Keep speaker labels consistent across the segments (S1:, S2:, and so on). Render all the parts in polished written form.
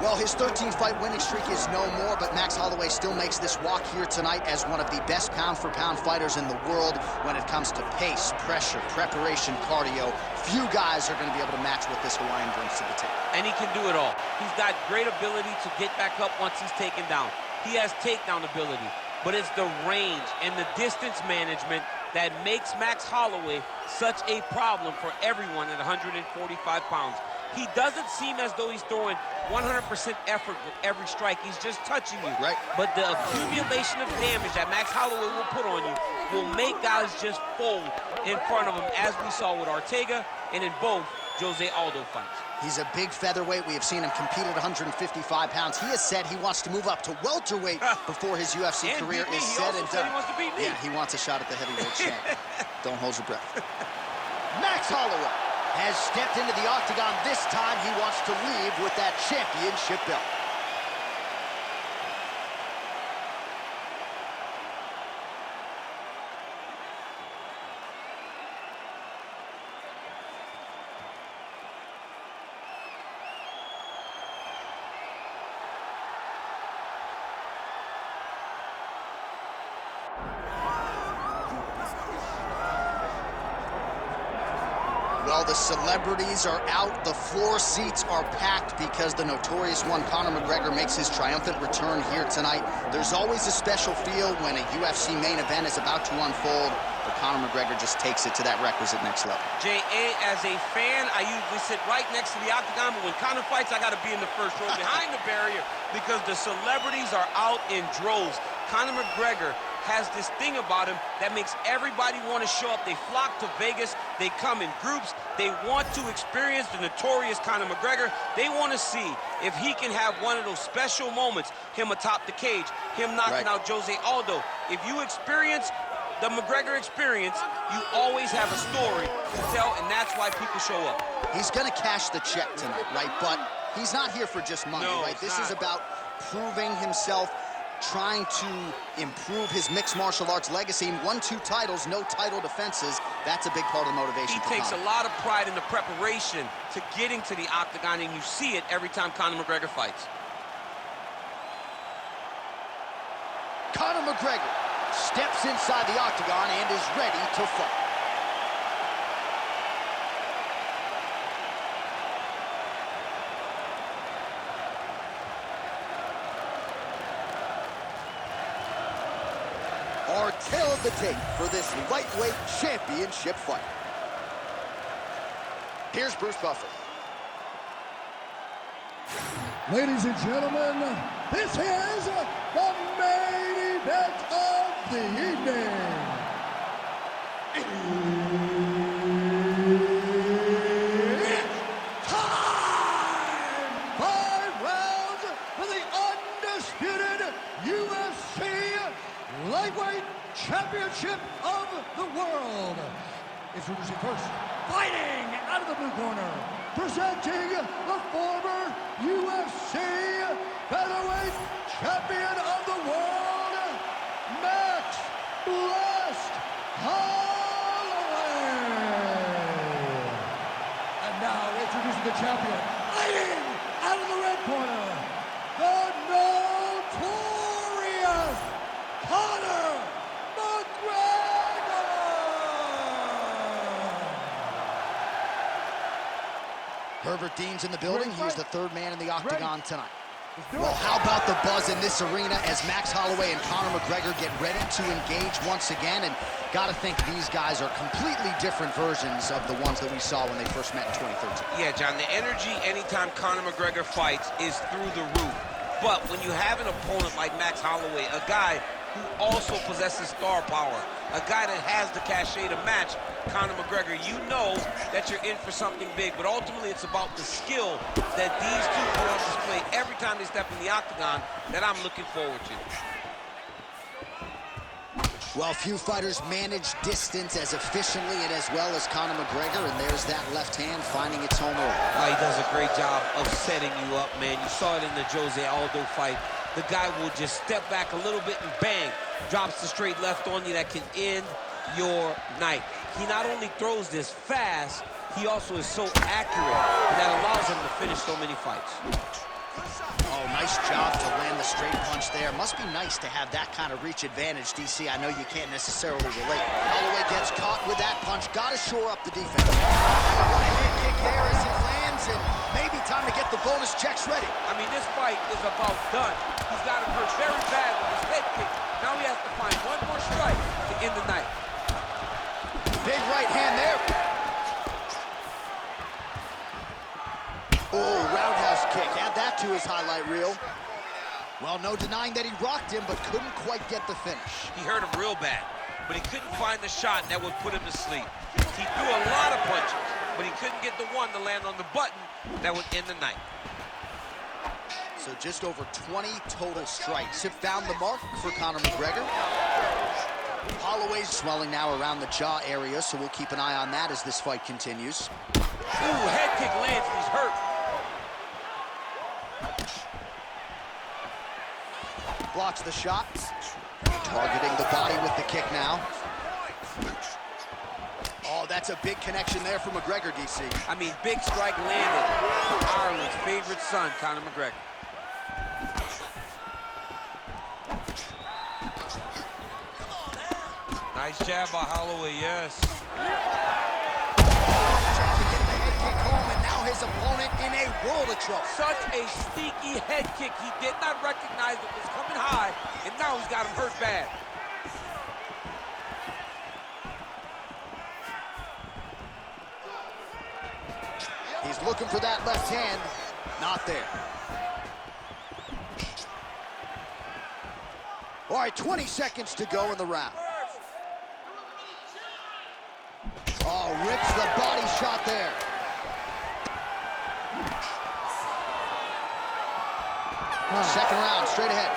S1: Well, his 13-fight winning streak is no more, but Max Holloway still makes this walk here tonight as one of the best pound-for-pound fighters in the world when it comes to pace, pressure, preparation, cardio. Few guys are going to be able to match what this Hawaiian brings to the table.
S2: And he can do it all. He's got great ability to get back up once he's taken down. He has takedown ability, but it's the range and the distance management that makes Max Holloway such a problem for everyone at 145 pounds. He doesn't seem as though he's throwing 100% effort with every strike. He's just touching you.
S1: Right.
S2: But the accumulation of damage that Max Holloway will put on you will make guys just fold in front of him, as we saw with Ortega and in both Jose Aldo fights.
S1: He's a big featherweight. We have seen him compete at 155 pounds. He has said he wants to move up to welterweight before his UFC career is said and done.
S2: He wants to beat me.
S1: Yeah, he wants a shot at the heavyweight champ. Don't hold your breath. Max Holloway has stepped into the octagon. This time he wants to leave with that championship belt. Well, the celebrities are out. The floor seats are packed because the notorious one, Conor McGregor, makes his triumphant return here tonight. There's always a special feel when a UFC main event is about to unfold, but Conor McGregor just takes it to that requisite next level.
S2: J.A., as a fan, I usually sit right next to the octagon, but when Conor fights, I got to be in the first row behind the barrier because the celebrities are out in droves. Conor McGregor has this thing about him that makes everybody want to show up. They flock to Vegas. They come in groups. They want to experience the notorious Conor McGregor. They want to see if he can have one of those special moments, him atop the cage, him knocking out Jose Aldo. If you experience the McGregor experience, you always have a story to tell, and that's why people show up.
S1: He's going to cash the check tonight, right? But he's not here for just money, right? This is about proving himself, trying to improve his mixed martial arts legacy. Won 2 titles, no title defenses. That's a big part of the motivation.
S2: He takes a lot of pride in the preparation to getting to the octagon, and you see it every time Conor McGregor fights.
S1: Conor McGregor steps inside the octagon and is ready to fight. Our tale of the tape for this lightweight championship fight. Here's Bruce Buffer.
S3: Ladies and gentlemen, this is the main event of the evening. It's time! 5 rounds for the undisputed UFC Lightweight Championship of the World. Introducing first, fighting out of the blue corner, presenting the former UFC Featherweight Champion of the World, Max Blessed Holloway. And now introducing the champion, fighting out of the red corner, the notorious Conor McGregor!
S1: Herbert Dean's in the building. He's the 3rd man in the octagon tonight. Well, how about the buzz in this arena as Max Holloway and Conor McGregor get ready to engage once again? And gotta think these guys are completely different versions of the ones that we saw when they first met in 2013.
S2: Yeah, John, the energy anytime Conor McGregor fights is through the roof. But when you have an opponent like Max Holloway, a guy who also possesses star power, a guy that has the cachet to match Conor McGregor, you know that you're in for something big. But ultimately, it's about the skill that these two put on display every time they step in the octagon that I'm looking forward to.
S1: Well, few fighters manage distance as efficiently and as well as Conor McGregor, and there's that left hand finding its home early.
S2: He does a great job of setting you up, man. You saw it in the Jose Aldo fight. The guy will just step back a little bit and bang, drops the straight left on you that can end your night. He not only throws this fast, he also is so accurate, and that allows him to finish so many fights.
S1: Oh, nice job to land the straight punch there. Must be nice to have that kind of reach advantage, DC. I know you can't necessarily relate. Holloway gets caught with that punch. Got to shore up the defense. Head kick there as it lands, and maybe time to get the bonus checks ready.
S2: I mean, this fight is about done. He's got him hurt very bad with his head kick. Now he has to find one more strike to end the night.
S1: Big right hand there. Oh, roundhouse kick. Add that to his highlight reel. Well, no denying that he rocked him, but couldn't quite get the finish.
S2: He hurt him real bad, but he couldn't find the shot that would put him to sleep. He threw a lot of punches, but he couldn't get the one to land on the button that would end the night.
S1: So just over 20 total strikes have found the mark for Conor McGregor. Holloway's swelling now around the jaw area, so we'll keep an eye on that as this fight continues.
S2: Ooh, head kick lands and he's hurt.
S1: Blocks the shot. Targeting the body with the kick now. Oh, that's a big connection there for McGregor, DC.
S2: I mean, big strike landed for Ireland's favorite son, Conor McGregor. Nice jab by Holloway, yes.
S1: Trying to get the head kick home, and now his opponent in a world of trouble.
S2: Such a sneaky head kick. He did not recognize it was coming high, and now he's got him hurt bad.
S1: He's looking for that left hand. Not there. All right, 20 seconds to go in the round. Oh, rips the body shot there. Second round, straight ahead.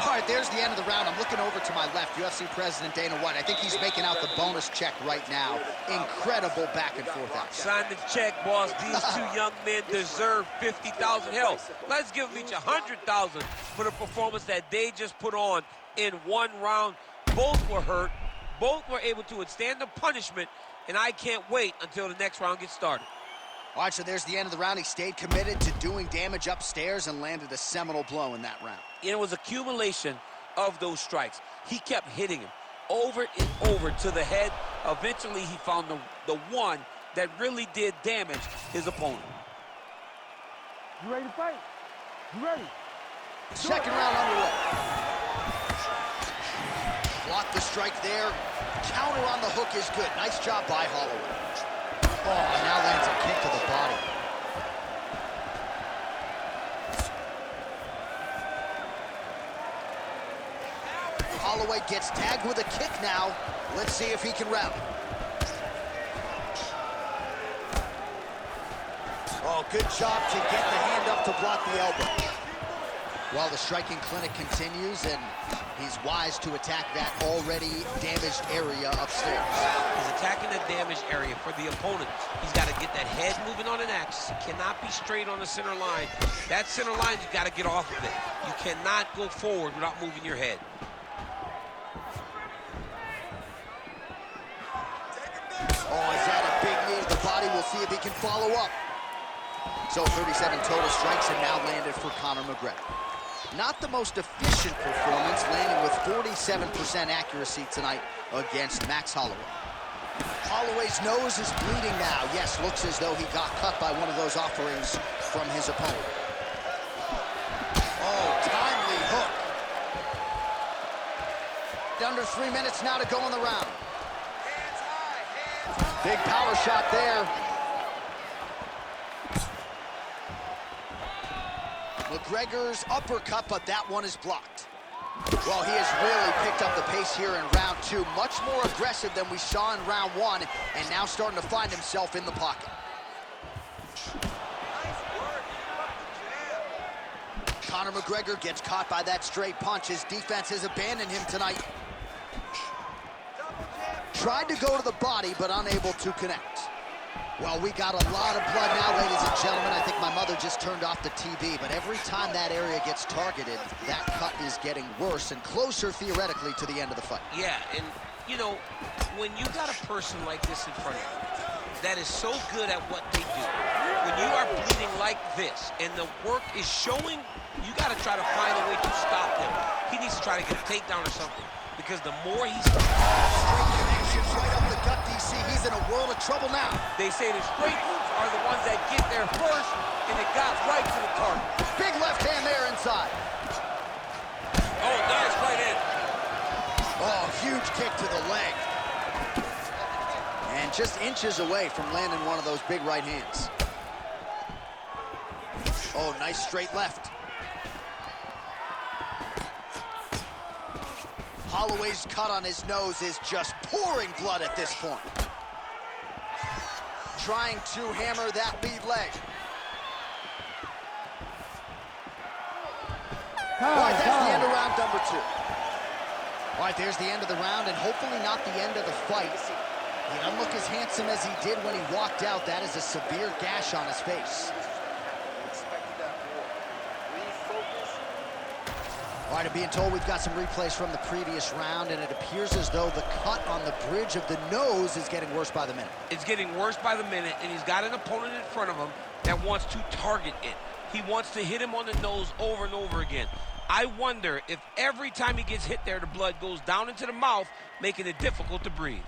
S1: All right, there's the end of the round. I'm looking over to my left, UFC President Dana White. I think he's making out the bonus check right now. Incredible back and forth action.
S2: Sign the check, boss. These two young men deserve 50,000. Hell, let's give them each 100,000 for the performance that they just put on in one round. Both were hurt. Both were able to withstand the punishment, and I can't wait until the next round gets started.
S1: All right, so there's the end of the round. He stayed committed to doing damage upstairs and landed a seminal blow in that round.
S2: It was accumulation of those strikes. He kept hitting him over and over to the head. Eventually, he found the one that really did damage his opponent.
S4: You ready to fight? You ready?
S1: Second round underway. Block the strike there. Counter on the hook is good. Nice job by Holloway. Oh, now lands a kick to the body. Holloway gets tagged with a kick now. Let's see if he can rally. Oh, good job to get the hand up to block the elbow. Well, the striking clinic continues, and he's wise to attack that already damaged area upstairs.
S2: He's attacking the damaged area for the opponent. He's got to get that head moving on an axis. It cannot be straight on the center line. That center line, you've got to get off of it. You cannot go forward without moving your head.
S1: Oh, is that a big knee to the body? We'll see if he can follow up. So 37 total strikes and now landed for Conor McGregor. Not the most efficient performance, landing with 47% accuracy tonight against Max Holloway. Holloway's nose is bleeding now. Yes, looks as though he got cut by one of those offerings from his opponent. Oh, timely hook. Under 3 minutes now to go in the round. Big power shot there. McGregor's uppercut, but that one is blocked. Well, he has really picked up the pace here in round two. Much more aggressive than we saw in round one, and now starting to find himself in the pocket. Conor McGregor gets caught by that straight punch. His defense has abandoned him tonight. Tried to go to the body, but unable to connect. Well, we got a lot of blood now, ladies and gentlemen. I think my mother just turned off the TV, but every time that area gets targeted, that cut is getting worse and closer, theoretically, to the end of the fight.
S2: Yeah, and, you know, when you got a person like this in front of you, that is so good at what they do. When you are bleeding like this and the work is showing, you got to try to find a way to stop him. He needs to try to get a takedown or something, because the more he's...
S1: Straight connections right up the gut, DC. He's in a world of trouble now.
S2: They say the straight hooks are the ones that get there first, and it got right to the target.
S1: Big left hand there inside.
S2: Oh, nice right hand.
S1: Oh, huge kick to the leg. And just inches away from landing one of those big right hands. Oh, nice straight left. Holloway's cut on his nose is just pouring blood at this point. Trying to hammer that lead leg. All right, that's the end of round number 2. All right, there's the end of the round, and hopefully not the end of the fight. He doesn't look as handsome as he did when he walked out. That is a severe gash on his face. All right, I'm being told we've got some replays from the previous round, and it appears as though the cut on the bridge of the nose is getting worse by the minute.
S2: It's getting worse by the minute, and he's got an opponent in front of him that wants to target it. He wants to hit him on the nose over and over again. I wonder if every time he gets hit there, the blood goes down into the mouth, making it difficult to breathe.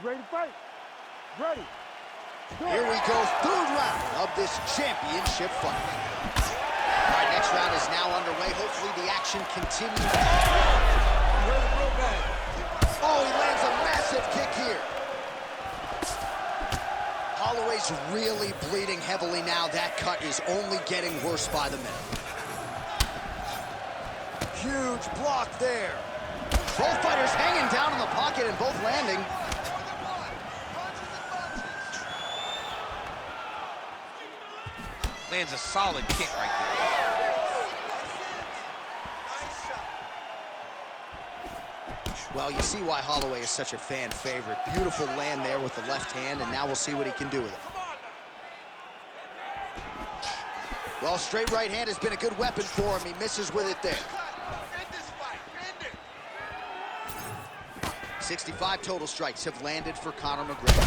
S4: Ready to fight? Ready.
S1: Here we go, third round of this championship fight. All right, next round is now underway. Hopefully the action continues. Oh, he lands a massive kick here. Holloway's really bleeding heavily now. That cut is only getting worse by the minute. Huge block there. Both fighters hanging down in the pocket and both landing.
S2: Lands a solid kick right there.
S1: Well, you see why Holloway is such a fan favorite. Beautiful land there with the left hand, and now we'll see what he can do with it. Well, straight right hand has been a good weapon for him. He misses with it there. 65 total strikes have landed for Conor McGregor.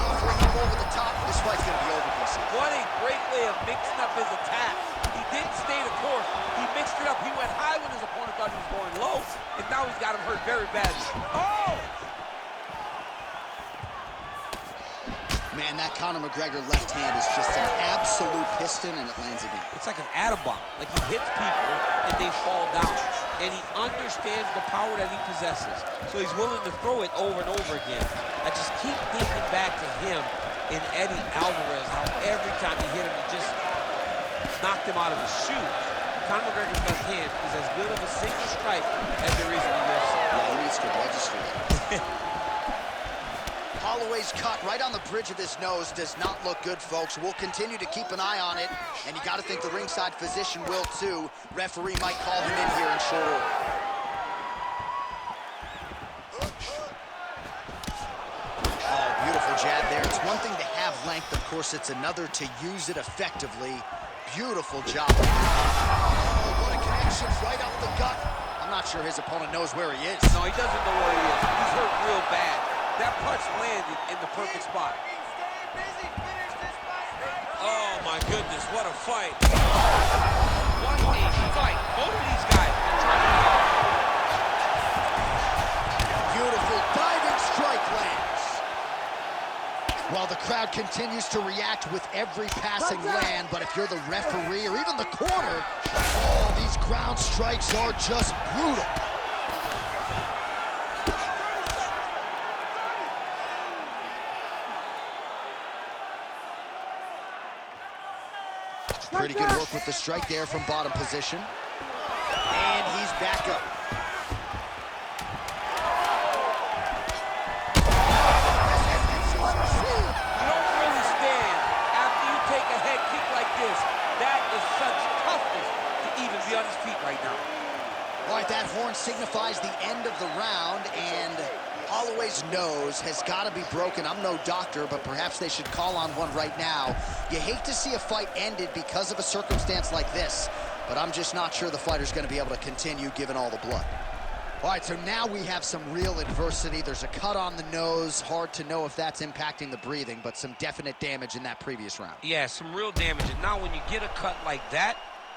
S1: Offering him over the top. This fight's going to be over, DC.
S2: What a great way of mixing up his attack. He didn't stay the course. He mixed it up. He went high when his opponent thought he was going low, and now he's got him hurt very badly. Oh!
S1: Man, that Conor McGregor left hand is just an absolute piston, and it lands again.
S2: It's like an atom bomb. Like he hits people, and they fall down. And he understands the power that he possesses. So he's willing to throw it over and over again. I just keep thinking back to him and Eddie Alvarez, how every time he hit him, he just knocked him out of his shoes. Conor McGregor's left hand is as good of a single strike as there is in the UFC.
S1: Yeah, he needs to register that. Holloway's cut right on the bridge of this nose does not look good, folks. We'll continue to keep an eye on it, and you got to think the ringside physician will too. Referee might call him in here in short order. Oh, beautiful jab there. It's one thing to have length, of course. It's another to use it effectively. Beautiful job. Oh, what a connection right up the gut. I'm not sure his opponent knows where he is.
S2: No, he doesn't know where he is. He's hurt real bad. That punch landed in the perfect spot. Oh, my goodness, what a fight. What a fight. Both of these guys are trying to get out.
S1: Beautiful diving strike lands. While the crowd continues to react with every passing land, but if you're the referee or even the corner, oh, these ground strikes are just brutal. Pretty good work with the strike there from bottom position. And he's back up.
S2: You don't really stand after you take a head kick like this. That is such toughness to even be on his feet right now.
S1: All right, that horn signifies the end of the round, and Holloway's nose has got to be broken. I'm no doctor, but perhaps they should call on one right now. You hate to see a fight ended because of a circumstance like this, but I'm just not sure the fighter's going to be able to continue given all the blood. All right, so now we have some real adversity. There's a cut on the nose. Hard to know if that's impacting the breathing, but some definite damage in that previous round.
S2: Yeah, some real damage. And now when you get a cut like that,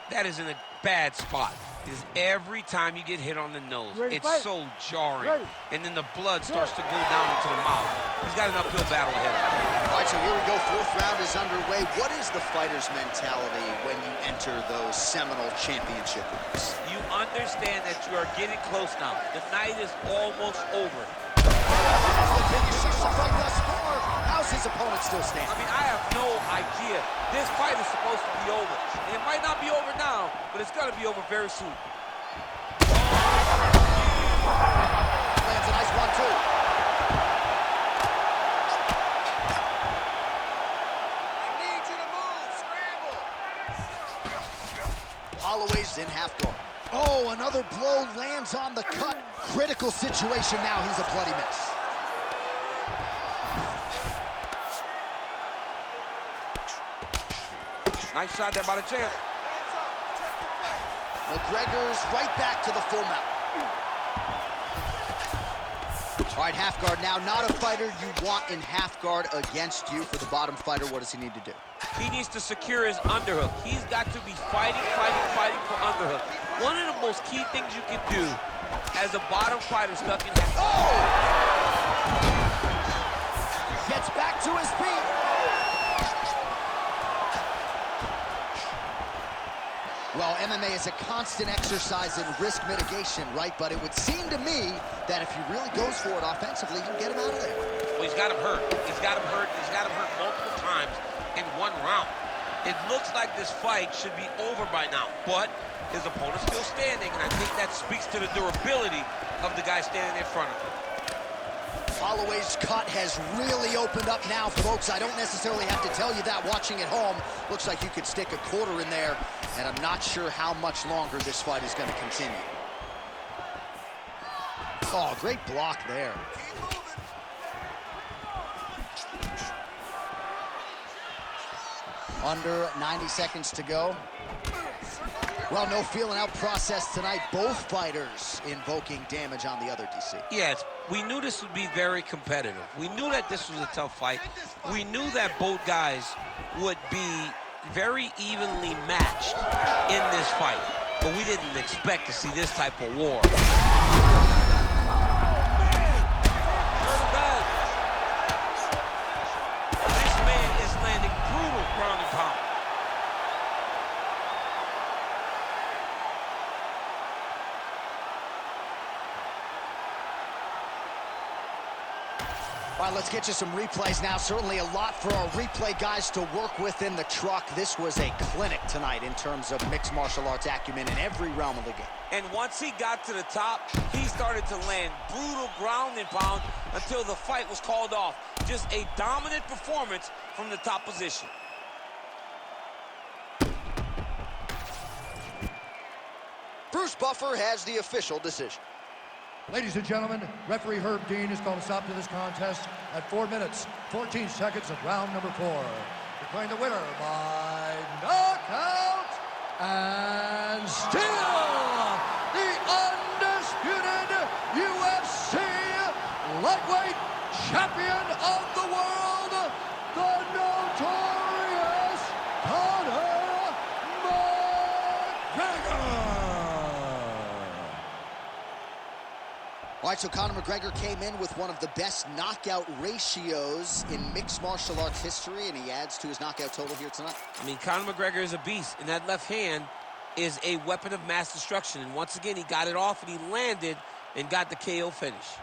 S2: that is in a bad spot. Because every time you get hit on the nose, it's so jarring. And then the blood starts to go down into the mouth. He's got an uphill battle ahead of him.
S1: All right, so here we go. Fourth round is underway. What is the fighter's mentality when you enter those seminal championship rounds?
S2: You understand that you are getting close now. The night is almost over.
S1: That's the biggest shoot of the fight thus far. How's his opponent still standing?
S2: I mean, I have no idea. This fight is supposed to be over. And it might not be over now, but it's going to be over very soon.
S1: Lands a nice 1-2. Holloway's in half guard. Oh, another blow lands on the cut. Critical situation now. He's a bloody mess.
S2: Nice shot there by the champ.
S1: McGregor's right back to the full mount. All right, half guard now. Not a fighter you want in half guard against you. For the bottom fighter, what does he need to do?
S2: He needs to secure his underhook. He's got to be fighting for underhook. One of the most key things you can do as a bottom fighter stuck in half.
S1: Oh! Gets back to his feet. Well, MMA is a constant exercise in risk mitigation, right? But it would seem to me that if he really goes for it offensively, you can get him out of there.
S2: Well, he's got him hurt. He's got him hurt. He's got him hurt multiple times in one round. It looks like this fight should be over by now, but his opponent's still standing, and I think that speaks to the durability of the guy standing in front of him.
S1: Holloway's cut has really opened up now, folks. I don't necessarily have to tell you that watching at home. Looks like you could stick a quarter in there, and I'm not sure how much longer this fight is going to continue. Oh, great block there. Under 90 seconds to go. Well, no feeling out process tonight. Both fighters invoking damage on the other, DC.
S2: Yes, we knew this would be very competitive. We knew that this was a tough fight. We knew that both guys would be very evenly matched in this fight. But we didn't expect to see this type of war. This man is landing brutal ground and pound.
S1: All right, let's get you some replays now. Certainly a lot for our replay guys to work with in the truck. This was a clinic tonight in terms of mixed martial arts acumen in every realm of the game.
S2: And once he got to the top, he started to land brutal ground and pound until the fight was called off. Just a dominant performance from the top position.
S1: Bruce Buffer has the official decision.
S3: Ladies and gentlemen, referee Herb Dean has called a stop to this contest at 4 minutes, 14 seconds of round number 4. Declaring the winner by knockout and still the undisputed UFC lightweight champion of the world, the notorious Conor McGregor.
S1: All right, so Conor McGregor came in with one of the best knockout ratios in mixed martial arts history, and he adds to his knockout total here tonight.
S2: I mean, Conor McGregor is a beast, and that left hand is a weapon of mass destruction. And once again, he got it off, and he landed and got the KO finish.